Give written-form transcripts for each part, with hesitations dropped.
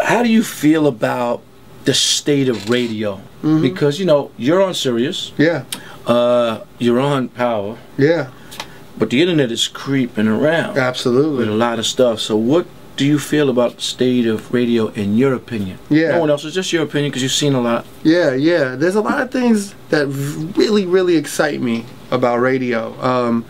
how do you feel about the state of radio? Because, you know, you're on Sirius. Yeah. You're on Power. Yeah. But the internet is creeping around. Absolutely. With a lot of stuff. So what do you feel about the state of radio in your opinion? Yeah. No one else. It's just your opinion because you've seen a lot. Yeah, yeah. There's a lot of things that really, really excite me about radio.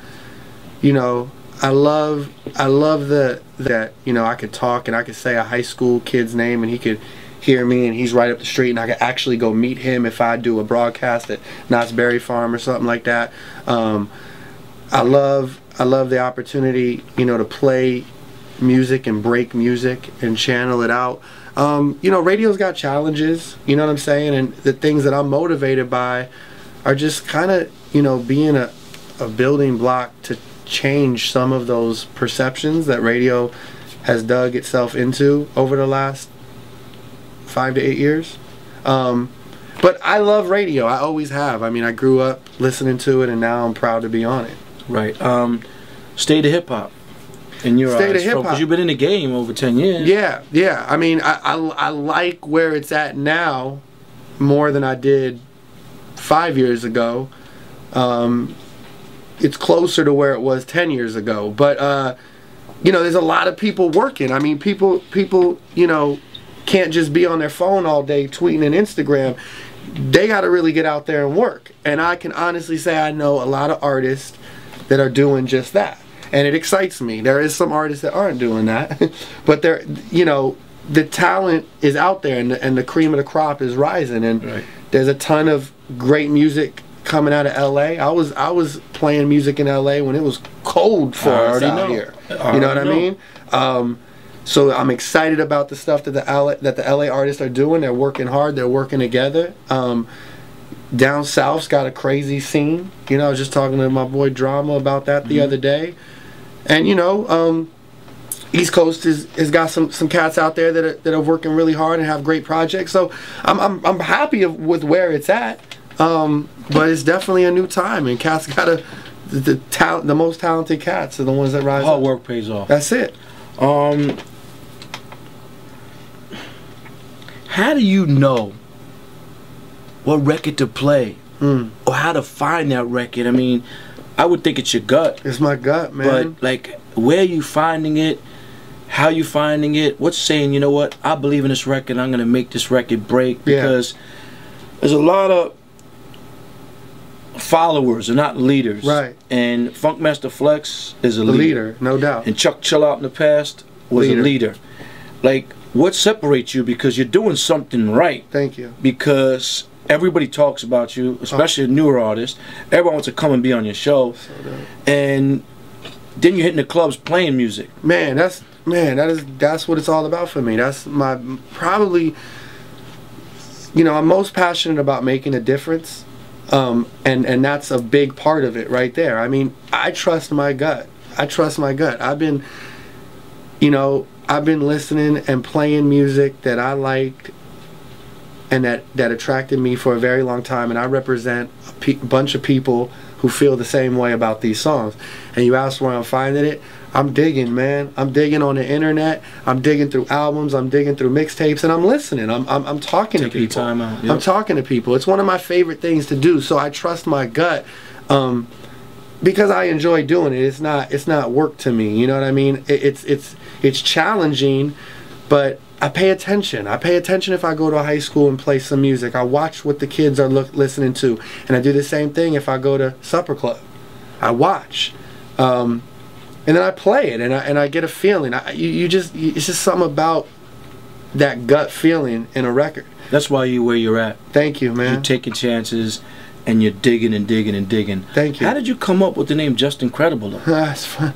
You know, I love that, you know, I could talk and I could say a high school kid's name and he could hear me and he's right up the street and I could actually go meet him if I do a broadcast at Knott's Berry Farm or something like that. I love the opportunity, you know, to play music and break music and channel it out. You know, radio's got challenges, you know what I'm saying, and the things that I'm motivated by are just kind of, you know, being a building block to change some of those perceptions that radio has dug itself into over the last 5 to 8 years. But I love radio. I always have. I mean, I grew up listening to it and now I'm proud to be on it. Right. State of hip hop in your State eyes, of hip hop. because you've been in the game over 10 years. Yeah, yeah. I mean, I like where it's at now more than I did 5 years ago. It's closer to where it was 10 years ago. But you know, there's a lot of people working. I mean, people, you know, can't just be on their phone all day tweeting and Instagram. They got to really get out there and work. And I can honestly say I know a lot of artists that are doing just that, and it excites me. There is some artists that aren't doing that, but they're, you know, the talent is out there, and the cream of the crop is rising, and right. There's a ton of great music coming out of LA. I was playing music in LA when it was cold for us out here. You know what I mean? So I'm excited about the stuff that the LA artists are doing. They're working hard. They're working together. Down South's got a crazy scene. You know, I was just talking to my boy Drama about that the other day. And you know, East Coast has got some cats out there that are working really hard and have great projects. So I'm happy with where it's at. But it's definitely a new time, and cats got the most talented cats are the ones that rise up. Hard work pays off. That's it. How do you know what record to play or how to find that record? I mean, I would think it's your gut. It's my gut, man. But like, where are you finding it? How you finding it? What's saying, you know what, I believe in this record, I'm gonna make this record break? Because there's a lot of followers and not leaders. Right. And Funkmaster Flex is a leader, no doubt. And Chuck Chill Out in the past was a leader. Like, what separates you? Because you're doing something right. Thank you. Because everybody talks about you, especially newer artists. Everyone wants to come and be on your show. And then you're hitting the clubs playing music. Man, that's what it's all about for me. That's my probably, you know, I'm most passionate about making a difference. And that's a big part of it right there. I mean, I trust my gut. I trust my gut. I've been, you know, I've been listening and playing music that I liked and that attracted me for a very long time, and I represent a bunch of people who feel the same way about these songs. And you ask where I'm finding it, I'm digging, man. I'm digging on the internet. I'm digging through albums. I'm digging through mixtapes, and I'm listening. I'm talking to people. Time out. Yep. I'm talking to people. It's one of my favorite things to do. So I trust my gut because I enjoy doing it. It's not work to me. You know what I mean? It's challenging, but I pay attention. I pay attention if I go to a high school and play some music. I watch what the kids are listening to, and I do the same thing if I go to supper club. I watch. And then I play it, and I get a feeling. It's just something about that gut feeling in a record. That's why you're where you're at. Thank you, man. You're taking chances, and you're digging and digging and digging. Thank you. How did you come up with the name Just Incredible, though? That's fun.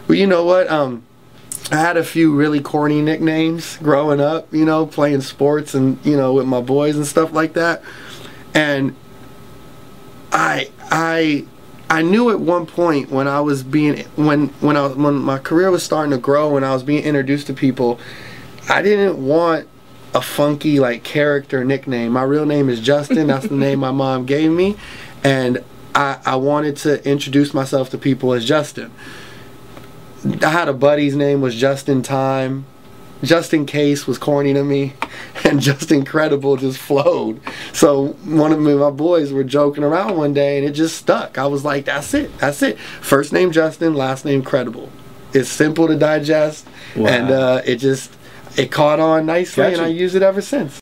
Well, you know what? I had a few really corny nicknames growing up, you know, playing sports and, you know, with my boys and stuff like that. And I knew at one point when I was being when my career was starting to grow and I was being introduced to people, I didn't want a funky like character nickname. My real name is Justin. That's the name my mom gave me, and I wanted to introduce myself to people as Justin. I had a buddy's name was Just in Time. Just in Case was corny to me, and Just Incredible just flowed. So one of my boys were joking around one day, and it just stuck. I was like, that's it. That's it. First name Justin, last name Credible. It's simple to digest, and it caught on nicely, and I use it ever since.